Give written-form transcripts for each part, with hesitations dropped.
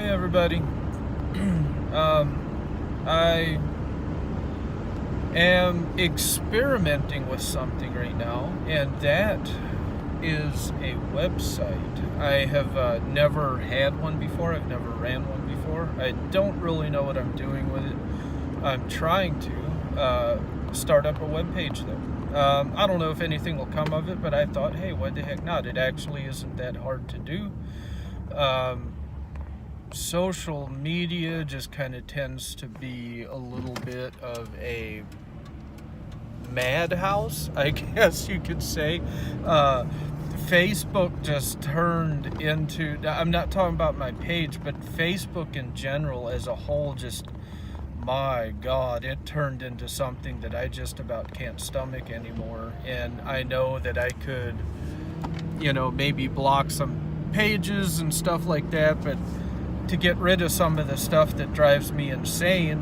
Hey everybody. I am experimenting with something right now, and that is a website. I have never had one before. I've never ran one before. I don't really know what I'm doing with it. I'm trying to start up a web page though. I don't know if anything will come of it, but I thought, hey, why the heck not? It actually isn't that hard to do. Social media just kind of tends to be a little bit of a madhouse, I guess you could say. Facebook just turned into, I'm not talking about my page, but Facebook in general as a whole just, my God, it turned into something that I just about can't stomach anymore. And I know that I could, maybe block some pages and stuff like that, but to get rid of some of the stuff that drives me insane,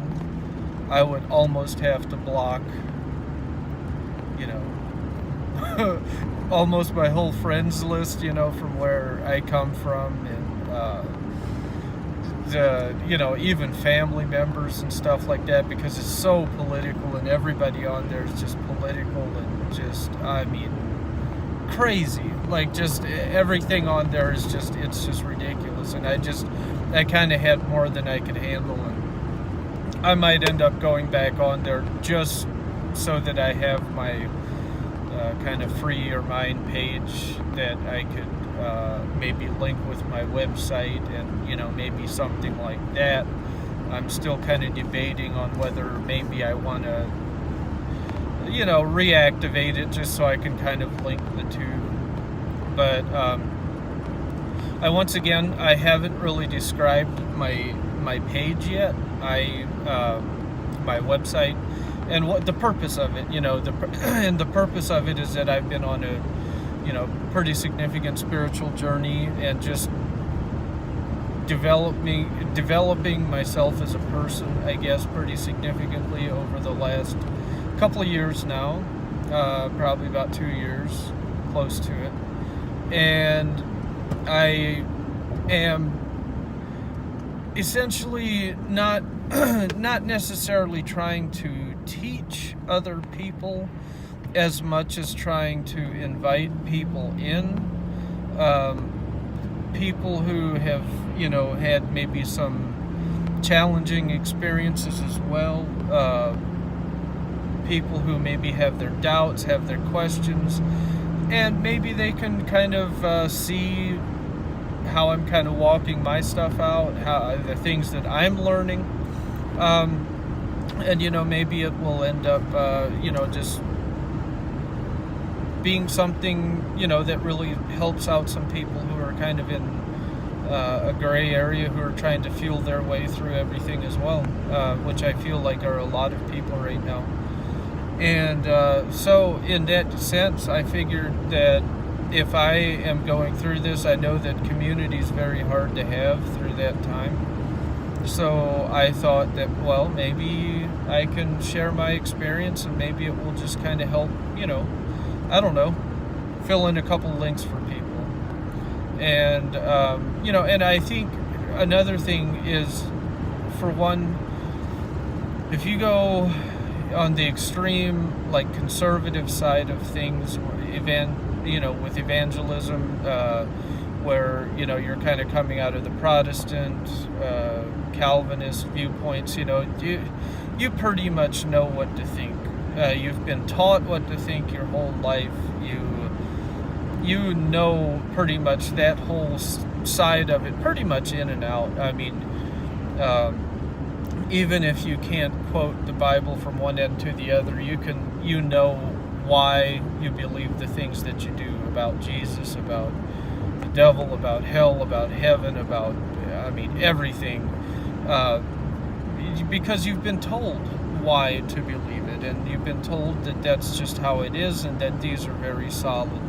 I would almost have to block, almost my whole friends list, from where I come from, and even family members and stuff like that, because it's so political and everybody on there is just political and just, crazy. Like, just everything on there is just, it's just ridiculous. And I kind of had more than I could handle, and I might end up going back on there just so that I have my kind of free your mind page that I could maybe link with my website, and maybe something like that. I'm still kind of debating on whether maybe I want to reactivate it just so I can kind of link the two. But I haven't really described my page yet. My website and what the purpose of it. And the purpose of it is that I've been on a pretty significant spiritual journey and just developing myself as a person, I guess, pretty significantly over the last couple of years now, probably about 2 years, close to it. And I am essentially not necessarily trying to teach other people as much as trying to invite people in, people who have had maybe some challenging experiences as well, people who maybe have their doubts, have their questions, and maybe they can kind of see how I'm kind of walking my stuff out, how the things that I'm learning, and maybe it will end up just being something that really helps out some people who are kind of in a gray area, who are trying to feel their way through everything as well, which I feel like are a lot of people right now. And so in that sense, I figured that if I am going through this, I know that community is very hard to have through that time. So I thought that, well, maybe I can share my experience, and maybe it will just kind of help, I don't know, fill in a couple links for people. And, and I think another thing is, for one, if you go on the extreme, like, conservative side of things, with evangelism, where you're kind of coming out of the Protestant, Calvinist viewpoints, you pretty much know what to think. You've been taught what to think your whole life. You know pretty much that whole side of it, pretty much in and out. Even if you can't quote the Bible from one end to the other, you know why you believe the things that you do about Jesus, about the devil, about hell, about heaven, about everything, because you've been told why to believe it, and you've been told that that's just how it is, and that these are very solid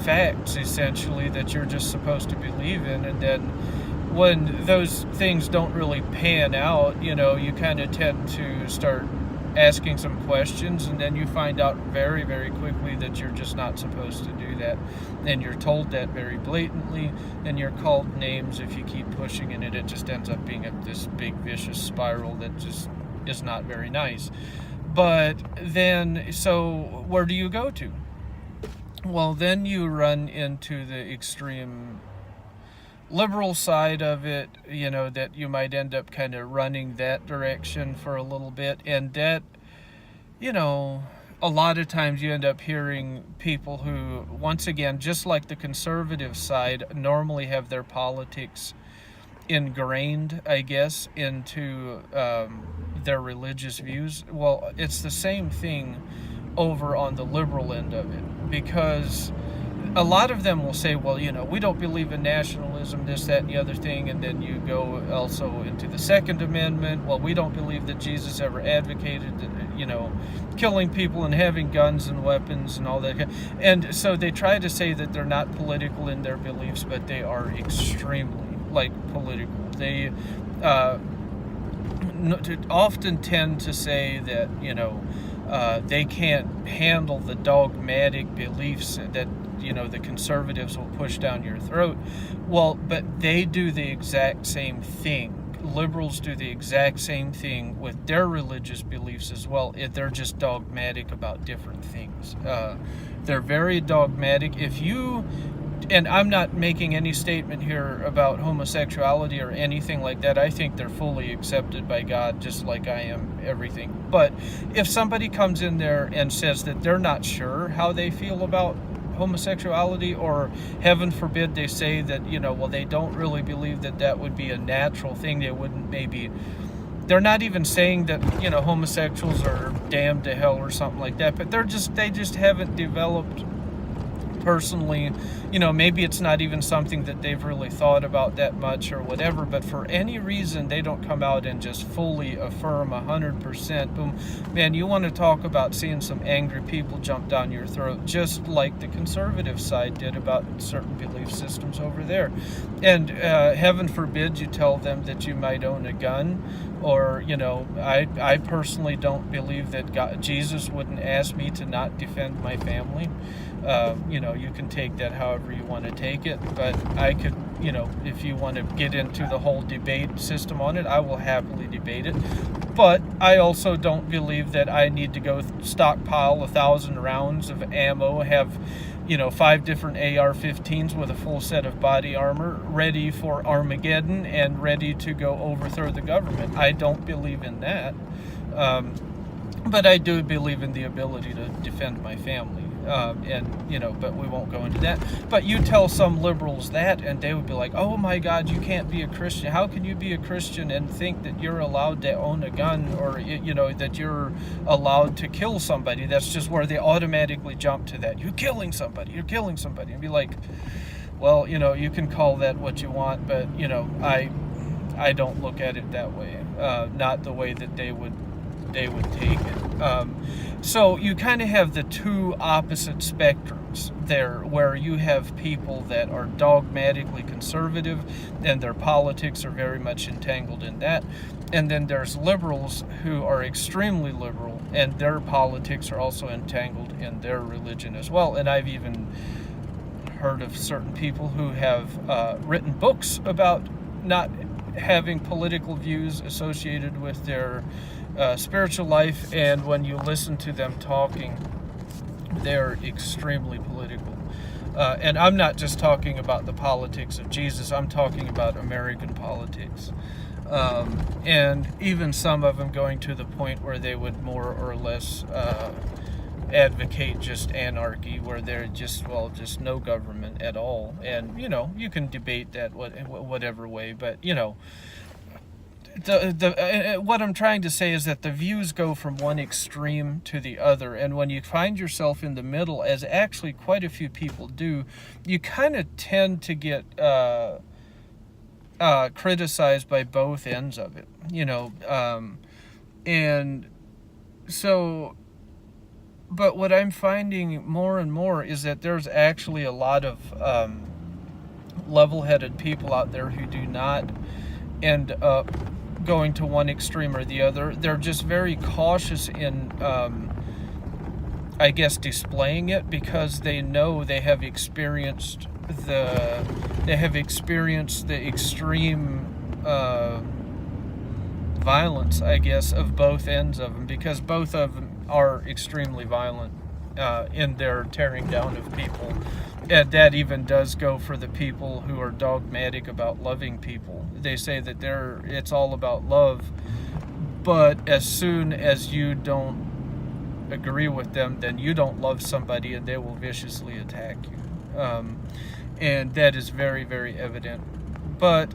facts, essentially, that you're just supposed to believe in. And then when those things don't really pan out, you kind of tend to start asking some questions, and then you find out very, very quickly that you're just not supposed to do that. And you're told that very blatantly, and you're called names if you keep pushing, and it just ends up being this big vicious spiral that just is not very nice. But then, so where do you go to? Well, then you run into the extreme liberal side of it, that you might end up kind of running that direction for a little bit. And that, a lot of times you end up hearing people who, once again, just like the conservative side, normally have their politics ingrained, I guess, into their religious views. Well, it's the same thing over on the liberal end of it, because a lot of them will say, well, we don't believe in nationalism, this, that, and the other thing. And then you go also into the Second Amendment. Well, we don't believe that Jesus ever advocated, killing people and having guns and weapons and all that. And so they try to say that they're not political in their beliefs, but they are extremely, political. They often tend to say that, they can't handle the dogmatic beliefs that the conservatives will push down your throat. Well, but they do the exact same thing. Liberals do the exact same thing with their religious beliefs as well. They're just dogmatic about different things. They're very dogmatic. And I'm not making any statement here about homosexuality or anything like that. I think they're fully accepted by God, just like I am everything. But if somebody comes in there and says that they're not sure how they feel about homosexuality, or heaven forbid they say that, they don't really believe that would be a natural thing, they're not even saying that, homosexuals are damned to hell or something like that, but they just haven't developed personally, maybe it's not even something that they've really thought about that much or whatever, but for any reason they don't come out and just fully affirm 100%. Boom, man, you want to talk about seeing some angry people jump down your throat, just like the conservative side did about certain belief systems over there. And heaven forbid you tell them that you might own a gun, or I personally don't believe that Jesus wouldn't ask me to not defend my family. You can take that however you want to take it, but I could, if you want to get into the whole debate system on it, I will happily debate it. But I also don't believe that I need to go stockpile 1,000 rounds of ammo, have 5 different AR-15s with a full set of body armor ready for Armageddon and ready to go overthrow the government. I don't believe in that. But I do believe in the ability to defend my family. But we won't go into that. But you tell some liberals that, and they would be like, oh my God, you can't be a Christian. How can you be a Christian and think that you're allowed to own a gun, or, that you're allowed to kill somebody? That's just where they automatically jump to that. You're killing somebody. And be like, well, you can call that what you want, but, I don't look at it that way. Not the way that they would take it. So you kind of have the two opposite spectrums there, where you have people that are dogmatically conservative and their politics are very much entangled in that. And then there's liberals who are extremely liberal and their politics are also entangled in their religion as well. And I've even heard of certain people who have written books about not having political views associated with their spiritual life, and when you listen to them talking, they're extremely political. And I'm not just talking about the politics of Jesus, I'm talking about American politics. And even some of them going to the point where they would more or less advocate just anarchy, where they're just no government at all. And, you can debate that whatever way, but, what I'm trying to say is that the views go from one extreme to the other, and when you find yourself in the middle, as actually quite a few people do, you kind of tend to get criticized by both ends of it, and so. But what I'm finding more and more is that there's actually a lot of level-headed people out there who do not end up going to one extreme or the other. They're just very cautious in, I guess, displaying it, because they know they have experienced the extreme violence, I guess, of both ends of them, because both of them are extremely violent in their tearing down of people. And that even does go for the people who are dogmatic about loving people. They say that it's all about love, but as soon as you don't agree with them, then you don't love somebody, and they will viciously attack you. And that is very, very evident. But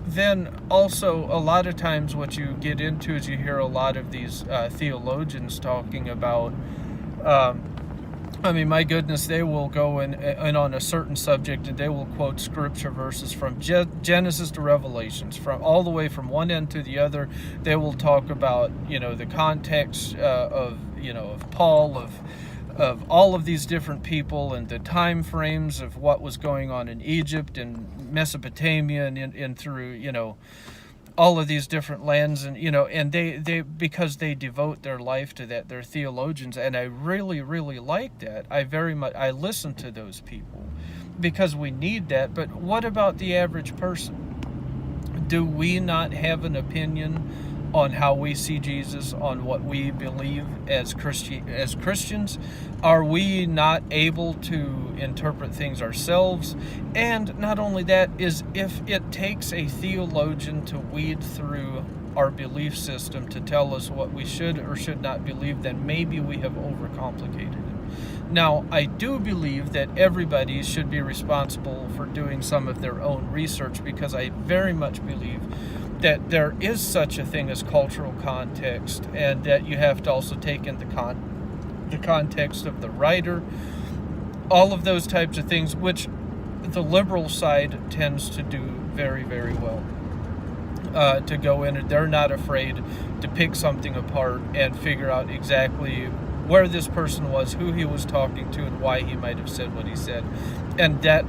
then also, a lot of times what you get into is you hear a lot of these theologians talking about, I mean, my goodness, they will go in on a certain subject, and they will quote scripture verses from Genesis to Revelations, from all the way from one end to the other. They will talk about, the context of Paul, of all of these different people, and the time frames of what was going on in Egypt and Mesopotamia and through, all of these different lands, and and they because they devote their life to that. They're theologians, and I really, really like that. I listen to those people because we need that. But what about the average person? Do we not have an opinion on how we see Jesus, on what we believe as Christians? Are we not able to interpret things ourselves? And not only that, is if it takes a theologian to weed through our belief system to tell us what we should or should not believe, then maybe we have overcomplicated it. Now, I do believe that everybody should be responsible for doing some of their own research, because I very much believe that there is such a thing as cultural context, and that you have to also take in the context of the writer, all of those types of things, which the liberal side tends to do very, very well. To go in, and they're not afraid to pick something apart and figure out exactly where this person was, who he was talking to, and why he might have said what he said. And that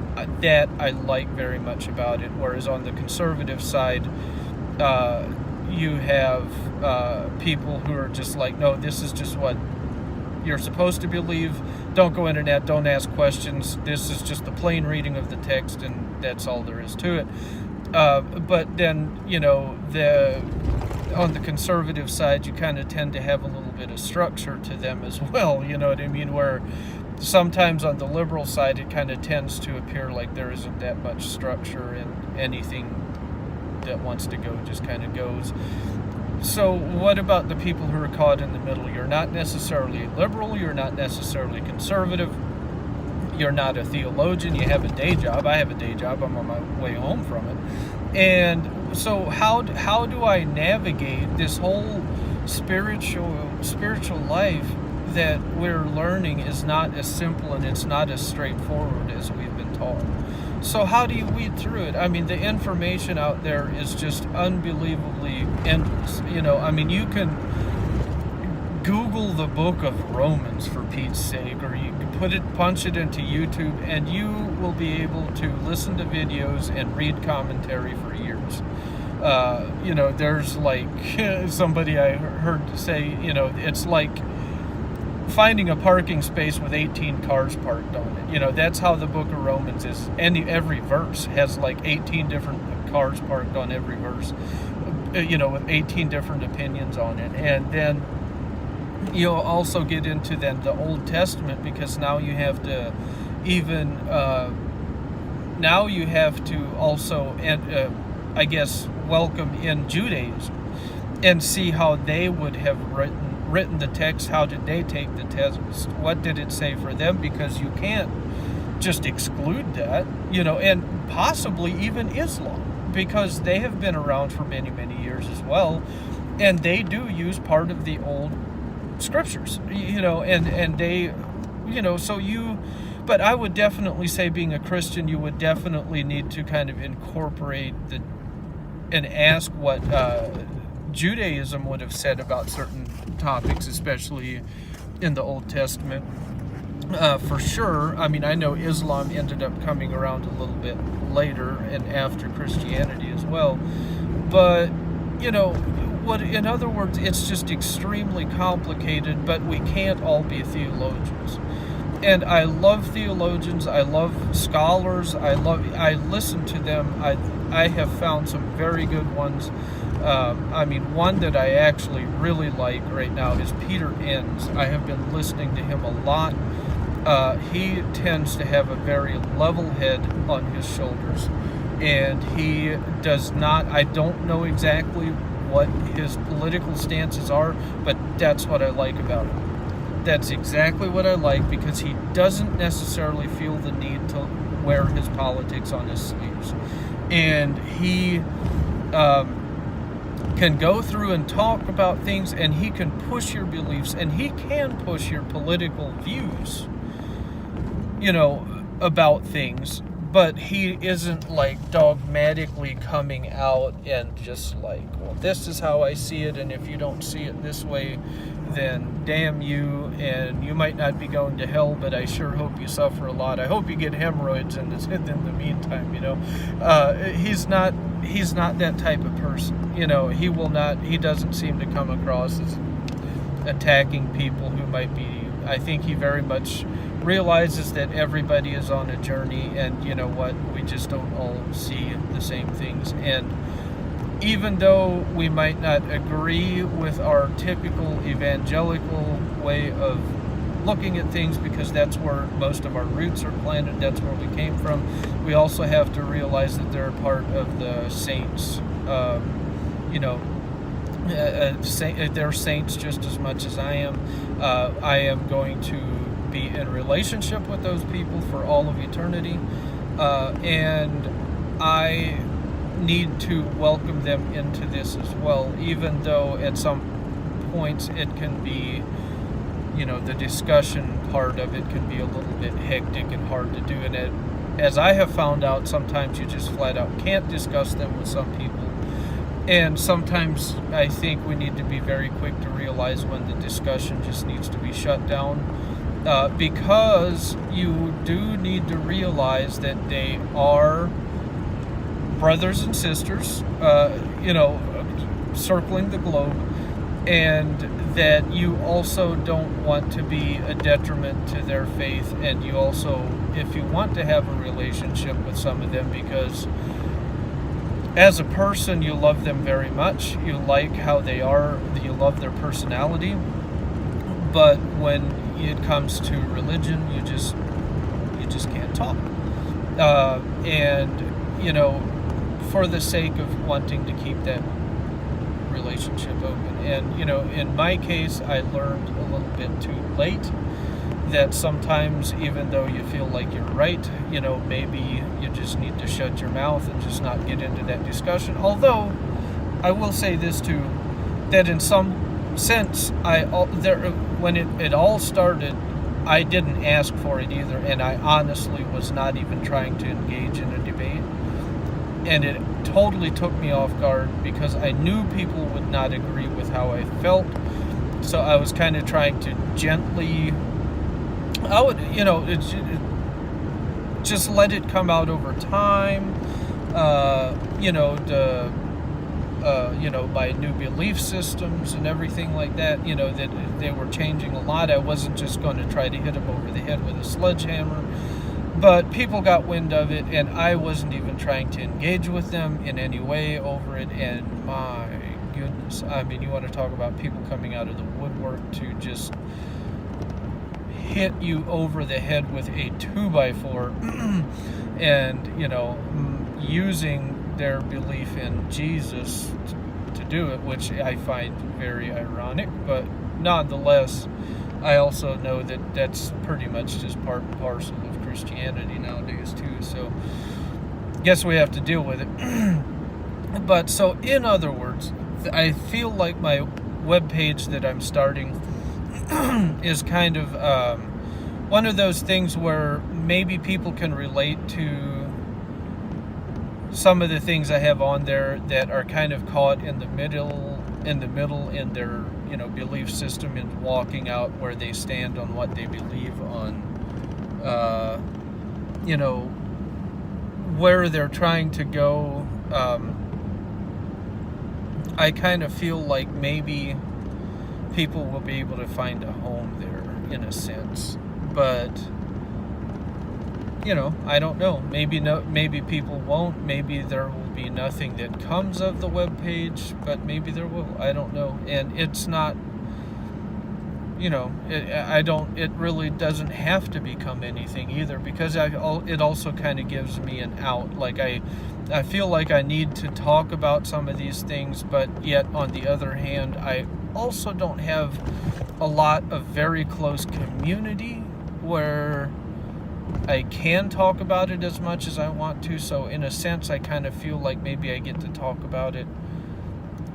I like very much about it. Whereas on the conservative side, you have people who are just like, no, this is just what you're supposed to believe. Don't go internet, don't ask questions. This is just the plain reading of the text, and that's all there is to it. But then, on the conservative side, you kind of tend to have a little bit of structure to them as well, you know what I mean? Where sometimes on the liberal side, it kind of tends to appear like there isn't that much structure, and anything that wants to go just kind of goes. So what about the people who are caught in the middle? You're not necessarily liberal, you're not necessarily conservative, you're not a theologian, you have a day job. I have a day job, I'm on my way home from it. And so how do I navigate this whole spiritual life that we're learning is not as simple, and it's not as straightforward as we've been taught? So how do you weed through it? I mean, the information out there is just unbelievably endless. You can Google the book of Romans, for Pete's sake, or you can punch it into YouTube, and you will be able to listen to videos and read commentary for years. There's like somebody I heard say, it's like finding a parking space with 18 cars parked on it. That's how the book of Romans is. Every verse has like 18 different cars parked on every verse, with 18 different opinions on it. And then you'll also get into then the Old Testament, because now you have to also, I guess, welcome in Judaism and see how they would have written the text. How did they take the text? What did it say for them? Because you can't just exclude that, and possibly even Islam, because they have been around for many, many years as well, and they do use part of the old scriptures, and they, but I would definitely say, being a Christian, you would definitely need to kind of incorporate and ask what Judaism would have said about certain topics, especially in the Old Testament. For sure. I mean, I know Islam ended up coming around a little bit later and after Christianity as well, but in other words, it's just extremely complicated, but we can't all be theologians. And I love theologians, I love scholars, I listen to them. I have found some very good ones. One that I actually really like right now is Peter Enns. I have been listening to him a lot. He tends to have a very level head on his shoulders, and he does not, I don't know exactly what his political stances are, but that's what I like about him. That's exactly what I like, because he doesn't necessarily feel the need to wear his politics on his sleeves. And he can go through and talk about things, and he can push your beliefs, and he can push your political views, about things, but he isn't like dogmatically coming out and just like, well, this is how I see it, and if you don't see it this way, then damn you, and you might not be going to hell, but I sure hope you suffer a lot. I hope you get hemorrhoids in the meantime. He's not that type of person. He doesn't seem to come across as attacking people who might be. I think he very much realizes that everybody is on a journey, and you know what, we just don't all see the same things. And even though we might not agree with our typical evangelical way of looking at things, because that's where most of our roots are planted, that's where we came from, we also have to realize that they're part of the saints. They're saints just as much as I am. I am going to be in relationship with those people for all of eternity, and I need to welcome them into this as well, even though at some points it can be, the discussion part of it can be a little bit hectic and hard to do, and as I have found out, sometimes you just flat out can't discuss them with some people. And sometimes I think we need to be very quick to realize when the discussion just needs to be shut down, because you do need to realize that they are brothers and sisters, circling the globe, and that you also don't want to be a detriment to their faith. And you also, if you want to have a relationship with some of them, because as a person you love them very much, you like how they are, you love their personality, but when it comes to religion, you just can't talk. And for the sake of wanting to keep that relationship open. And in my case, I learned a little bit too late that sometimes, even though you feel like you're right, maybe you just need to shut your mouth and just not get into that discussion. Although I will say this too, that in some sense, when it all started, I didn't ask for it either, and I honestly was not even trying to engage in a debate. And it totally took me off guard, because I knew people would not agree with how I felt. So I was kind of trying to gently, just let it come out over time. My new belief systems and everything like that, that they were changing a lot. I wasn't just going to try to hit them over the head with a sledgehammer. But people got wind of it, and I wasn't even trying to engage with them in any way over it. And my goodness, you want to talk about people coming out of the woodwork to just hit you over the head with a 2x4 and, using their belief in Jesus to do it, which I find very ironic. But nonetheless, I also know that that's pretty much just part and parcel of Christianity nowadays too, so guess we have to deal with it. But so, in other words, I feel like my webpage that I'm starting is kind of one of those things where maybe people can relate to some of the things I have on there that are kind of caught in the middle in their belief system, and walking out where they stand on what they believe on, where they're trying to go, I kind of feel like maybe people will be able to find a home there in a sense, but I don't know. Maybe people won't. Maybe there will be nothing that comes of the web page, but maybe there will. I don't know. And it's not, it really doesn't have to become anything either, because it also kind of gives me an out. Like I feel like I need to talk about some of these things, but yet on the other hand, I also don't have a lot of very close community where I can talk about it as much as I want to. So in a sense, I kind of feel like maybe I get to talk about it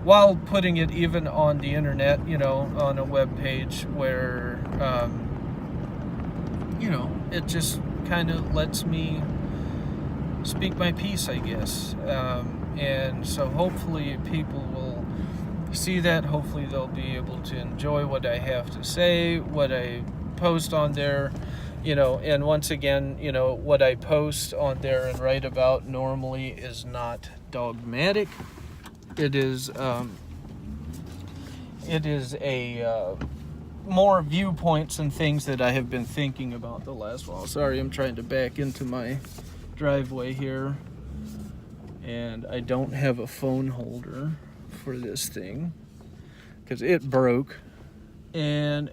while putting it even on the internet, on a web page where, it just kind of lets me speak my piece, I guess. And so hopefully people will see that. Hopefully they'll be able to enjoy what I have to say, what I post on there. And once again, what I post on there and write about normally is not dogmatic. It is a more viewpoints and things that I have been thinking about the last while. Sorry, I'm trying to back into my driveway here, and I don't have a phone holder for this thing because it broke. And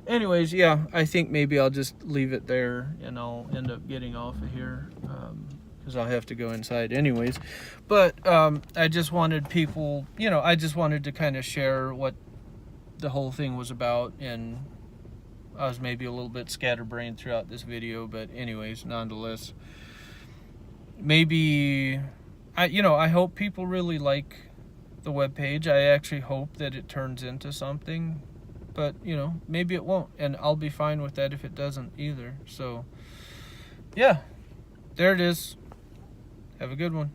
anyways, yeah, I think maybe I'll just leave it there and I'll end up getting off of here because I'll have to go inside anyways. But I just wanted people, I just wanted to kind of share what the whole thing was about, and I was maybe a little bit scatterbrained throughout this video, but anyways, nonetheless, maybe I hope people really like the webpage. I actually hope that it turns into something, but maybe it won't, and I'll be fine with that if it doesn't either. So yeah, there it is. Have a good one.